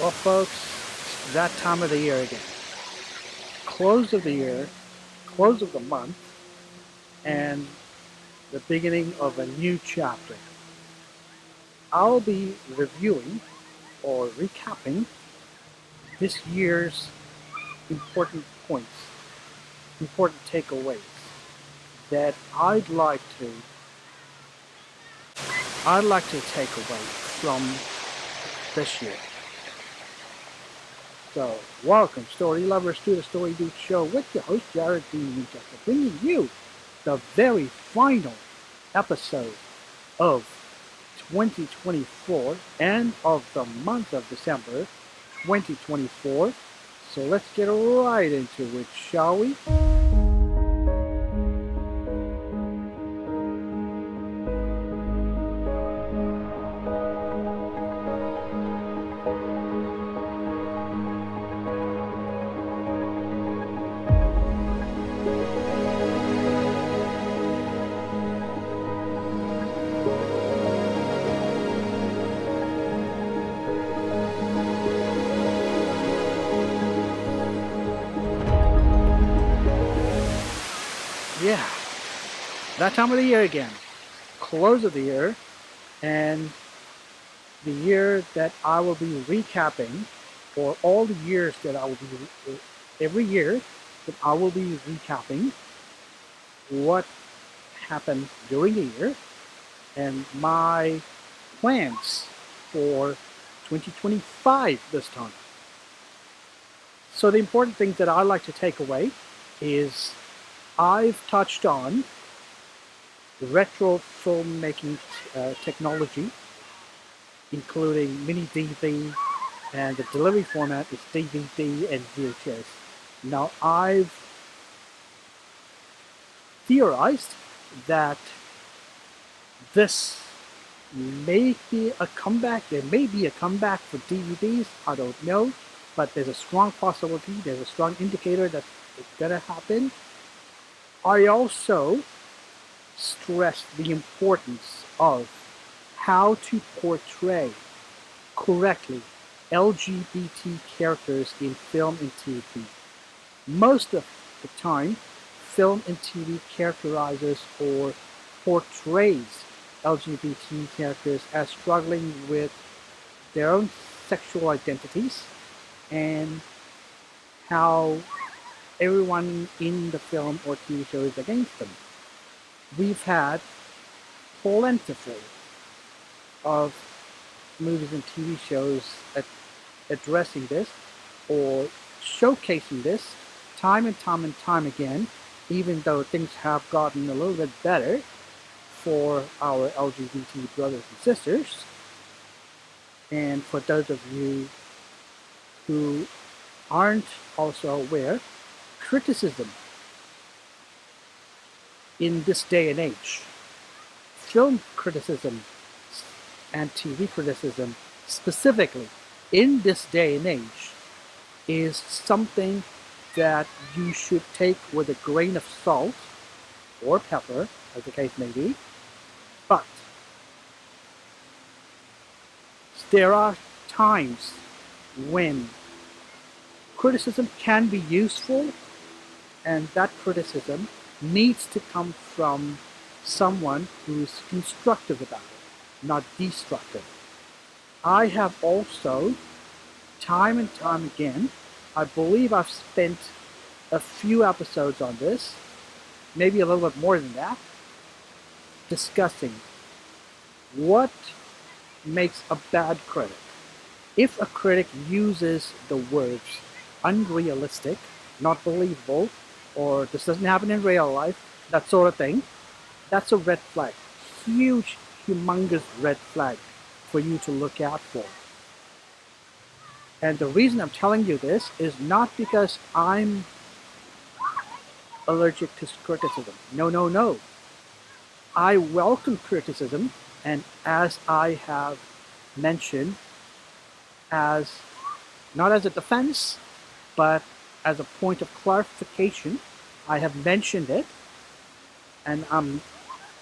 Well, folks, that time of the year again. Close of the year, close of the month, and the beginning of a new chapter. I'll be reviewing or recapping this year's important points, important takeaways that I'd like to take away from this year. So, welcome, story lovers, to the Story Dude Show with your host Jared D. Winchester, bringing you the very final episode of 2024 and of the month of December 2024. So let's get right into it, shall we? Yeah, that time of the year again. Close of the year, and the year that I will be recapping, or all the years that I will be, every year that I will be recapping what happened during the year and my plans for 2025 this time. So the important things that I like to take away is I've touched on retro filmmaking technology, including mini DV, and the delivery format is DVD and VHS. Now, I've theorized that this may be a comeback. There may be a comeback for DVDs. I don't know, but there's a strong possibility. There's a strong indicator that it's gonna happen. I also stress the importance of how to portray correctly LGBT characters in film and TV. Most of the time, film and TV characterizes or portrays LGBT characters as struggling with their own sexual identities and how everyone in the film or TV show is against them. We've had plentiful of movies and TV shows addressing this or showcasing this time and time and time again, even though things have gotten a little bit better for our LGBT brothers and sisters. And for those of you who aren't also aware, criticism in this day and age, film criticism and TV criticism specifically in this day and age, is something that you should take with a grain of salt or pepper, as the case may be. But there are times when criticism can be useful, and that criticism needs to come from someone who's constructive about it, not destructive. I have also, time and time again, I believe I've spent a few episodes on this, maybe a little bit more than that, discussing what makes a bad critic. If a critic uses the words unrealistic, not believable, or this doesn't happen in real life, that sort of thing, that's a red flag. Huge, humongous red flag for you to look out for. And the reason I'm telling you this is not because I'm allergic to criticism. No, no, no. I welcome criticism, and as I have mentioned, as not as a defense, but as a point of clarification, I have mentioned it, and I'm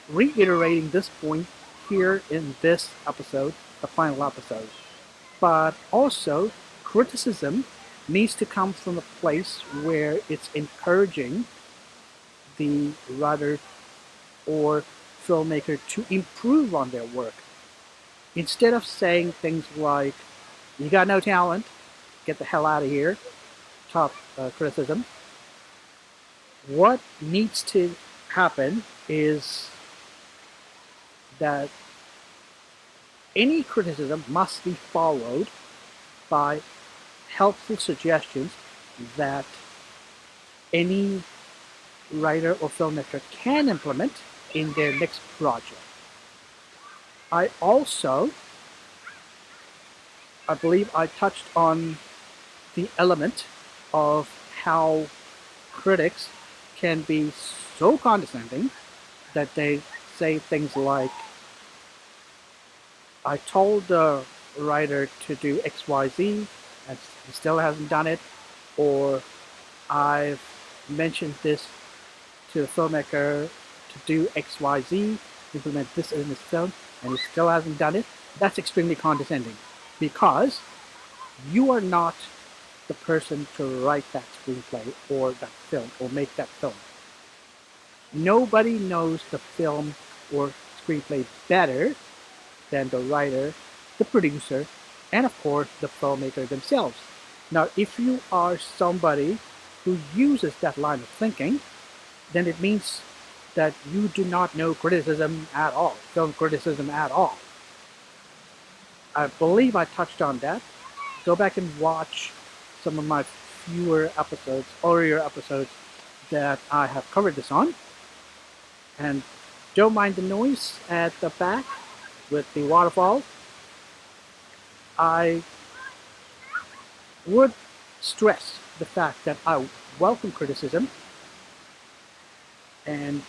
reiterating this point here in this episode, the final episode. but also criticism needs to come from a place where it's encouraging the writer or filmmaker to improve on their work. Instead of saying things like, you got no talent, get the hell out of here, top criticism, what needs to happen is that any criticism must be followed by helpful suggestions that any writer or filmmaker can implement in their next project. I believe I touched on the element of how critics can be so condescending that they say things like, I told the writer to do XYZ and he still hasn't done it, or I've mentioned this to the filmmaker to do XYZ, implement this in his film, and he still hasn't done it. That's extremely condescending because you are not the person to write that screenplay or that film or make that film. Nobody knows the film or screenplay better than the writer, the producer, and of course the filmmaker themselves. Now, if you are somebody who uses that line of thinking, then it means that you do not know criticism at all, film criticism at all. I believe I touched on that. Go back and watch some of my earlier episodes that I have covered this on. And don't mind the noise at the back with the waterfall. I would stress the fact that I welcome criticism, and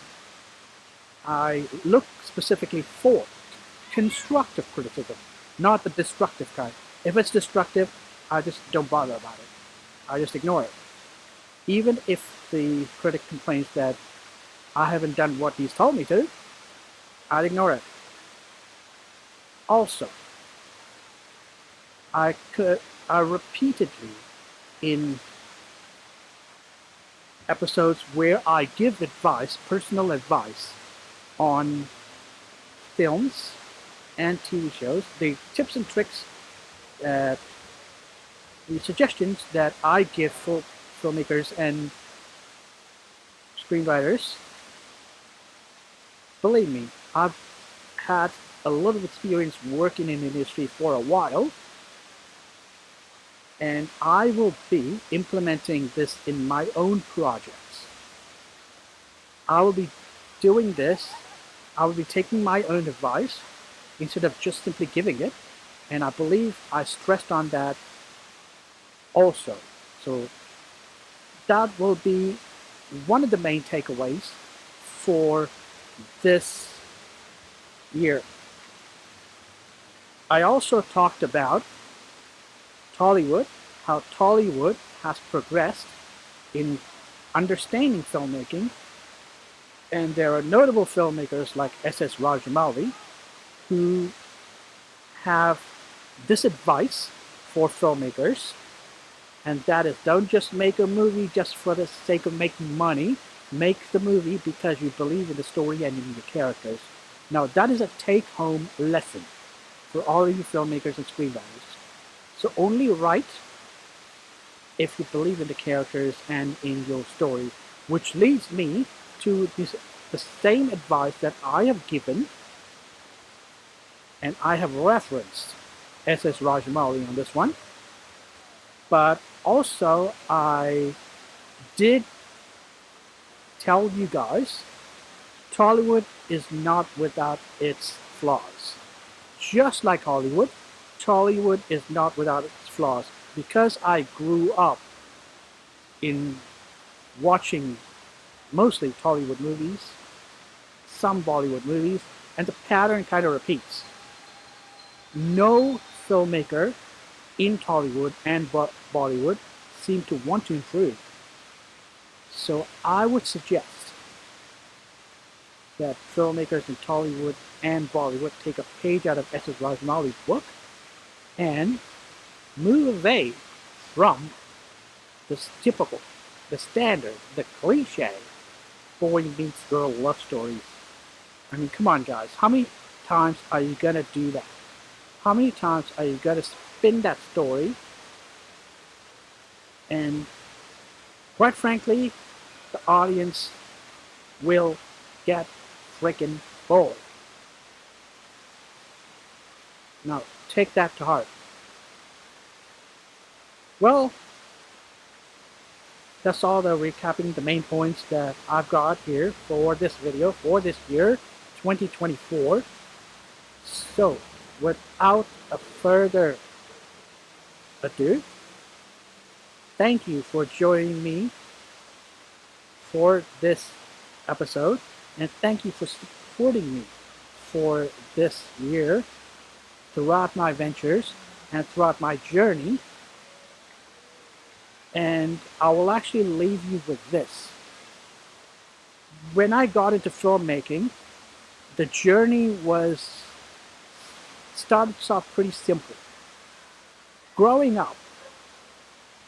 I look specifically for constructive criticism, not the destructive kind. If it's destructive, I just don't bother about it. I just ignore it. Even if the critic complains that I haven't done what he's told me to, I'd ignore it. Also, I repeatedly in episodes where I give advice, personal advice on films and TV shows, the tips and tricks, the suggestions that I give for filmmakers and screenwriters. Believe me, I've had a lot of experience working in the industry for a while, and I will be implementing this in my own projects. I will be doing this, I will be taking my own advice instead of just simply giving it, and I believe I stressed on that also. So that will be one of the main takeaways for this year. I also talked about Tollywood, how Tollywood has progressed in understanding filmmaking, and there are notable filmmakers like S.S. Rajamouli who have this advice for filmmakers, and that is, don't just make a movie just for the sake of making money. Make the movie because you believe in the story and in the characters. Now, that is a take-home lesson for all of you filmmakers and screenwriters. So only write if you believe in the characters and in your story, which leads me to the same advice that I have given, and I have referenced S.S. Rajamouli on this one, but also I did tell you guys Tollywood is not without its flaws. Just like Hollywood, Tollywood is not without its flaws. Because I grew up in watching mostly Tollywood movies, some Bollywood movies, and the pattern kind of repeats. No filmmaker in Tollywood and Bollywood seem to want to improve. So I would suggest that filmmakers in Tollywood and Bollywood take a page out of S.S. Rajamouli's book and move away from the typical, the standard, the cliche boy meets girl love stories. I mean, come on, guys. How many times are you gonna do that? How many times are you gonna spin that story? And quite frankly, the audience will get freaking bored. Now, take that to heart. Well, that's all the recapping the main points that I've got here for this video for this year, 2024. So, without a further ado, thank you for joining me for this episode, and thank you for supporting me for this year throughout my ventures and throughout my journey. And I will actually leave you with this. When I got into filmmaking, the journey started off pretty simple. Growing up,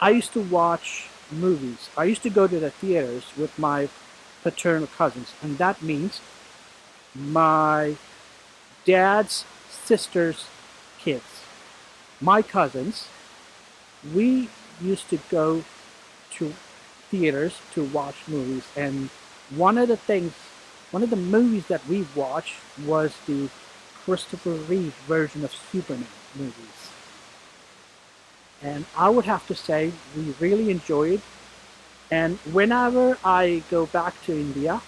I used to watch movies. I used to go to the theaters with my paternal cousins, and that means my dad's sister's kids. My cousins, we used to go to theaters to watch movies, and one of the movies that we watched was the Christopher Reeve version of Superman movies. And I would have to say we really enjoyed. And whenever I go back to India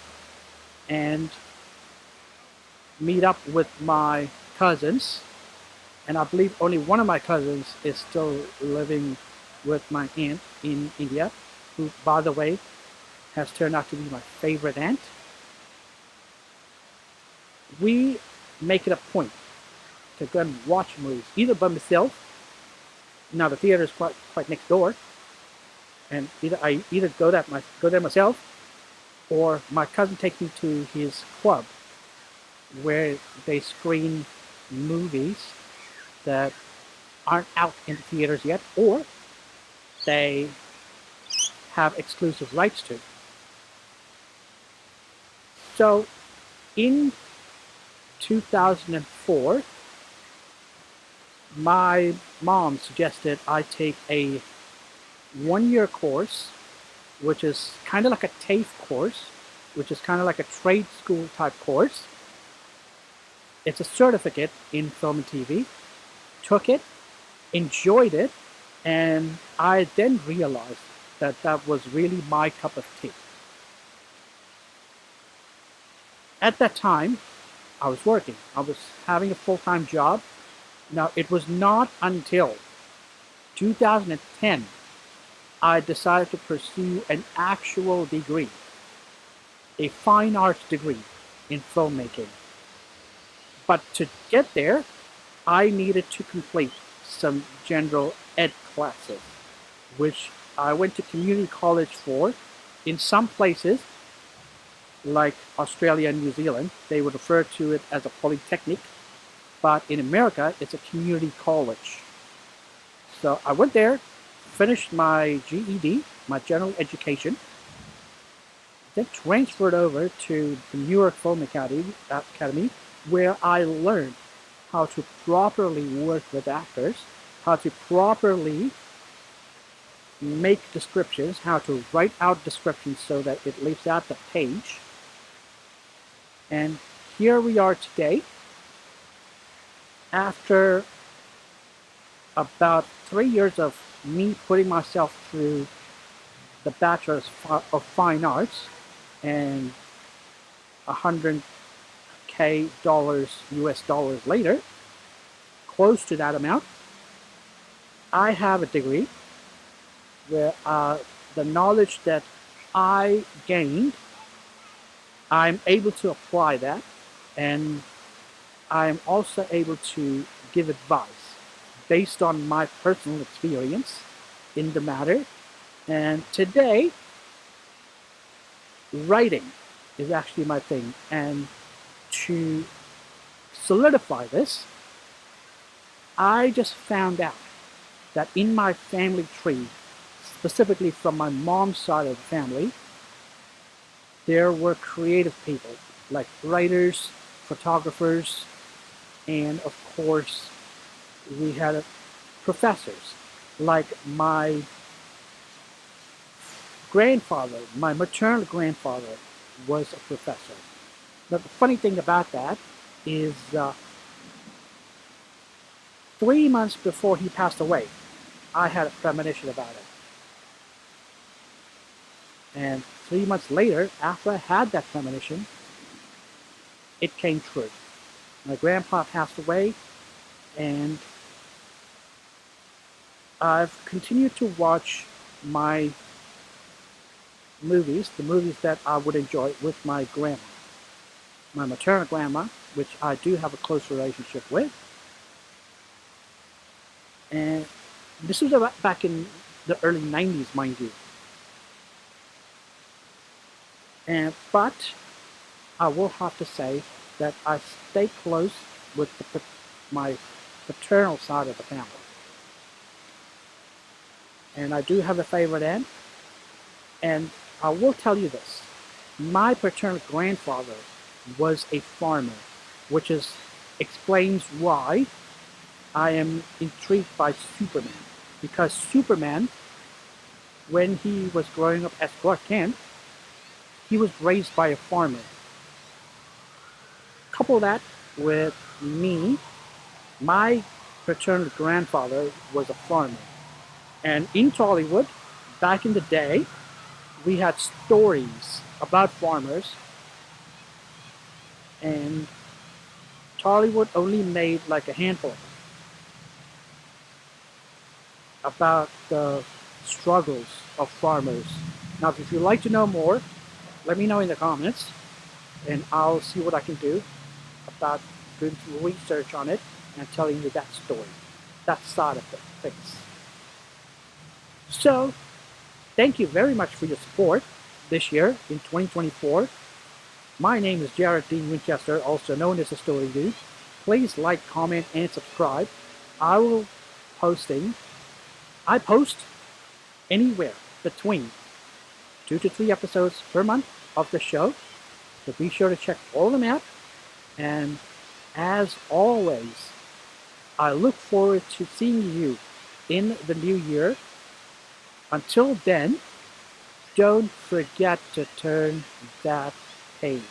and meet up with my cousins, and I believe only one of my cousins is still living with my aunt in India, who, by the way, has turned out to be my favorite aunt. We make it a point to go and watch movies, either by myself. Now the theater is quite next door, and I go there myself, or my cousin takes me to his club, where they screen movies that aren't out in the theaters yet, or they have exclusive rights to. So, in 2004, my mom suggested I take a one-year course, which is kind of like a TAFE course, which is kind of like a trade school type course. It's a certificate in film and TV. Took it, enjoyed it, and I then realized that that was really my cup of tea. At that time, I was working. I was having a full-time job. Now, it was not until 2010 I decided to pursue an actual degree, a fine arts degree in filmmaking. But to get there, I needed to complete some general ed classes, which I went to community college for. In some places, like Australia and New Zealand, they would refer to it as a polytechnic, but in America, it's a community college. So I went there, finished my GED, my general education, then transferred over to the New York Film Academy, where I learned how to properly work with actors, how to properly make descriptions, how to write out descriptions so that it leaps out the page. And here we are today, after about 3 years of me putting myself through the Bachelor of Fine Arts and $100K US dollars later, close to that amount, I have a degree where the knowledge that I gained, I'm able to apply that, and I'm also able to give advice based on my personal experience in the matter. And today, writing is actually my thing. And to solidify this, I just found out that in my family tree, specifically from my mom's side of the family, there were creative people like writers, photographers, and of course, we had professors like my grandfather, my maternal grandfather, was a professor. Now, the funny thing about that is 3 months before he passed away, I had a premonition about it. And 3 months later, after I had that premonition, it came true. My grandpa passed away, and I've continued to watch my movies, the movies that I would enjoy with my grandma. My maternal grandma, which I do have a close relationship with. And this was about back in the early 90s, mind you. But I will have to say that I stay close with my paternal side of the family. And I do have a favorite aunt. And I will tell you this. My paternal grandfather was a farmer, which explains why I am intrigued by Superman. Because Superman, when he was growing up as Clark Kent, he was raised by a farmer. Couple that with me, my paternal grandfather was a farmer. And in Tollywood, back in the day, we had stories about farmers, and Tollywood only made like a handful of them, about the struggles of farmers. Now, if you'd like to know more, let me know in the comments, and I'll see what I can do about doing some research on it and telling you that story, that side of things. So, thank you very much for your support this year in 2024. My name is Jared Dean Winchester, also known as the Story Dude. Please like, comment, and subscribe. I post anywhere between 2 to 3 episodes per month of the show, so be sure to check all of them out. And as always, I look forward to seeing you in the new year. Until then, don't forget to turn that page.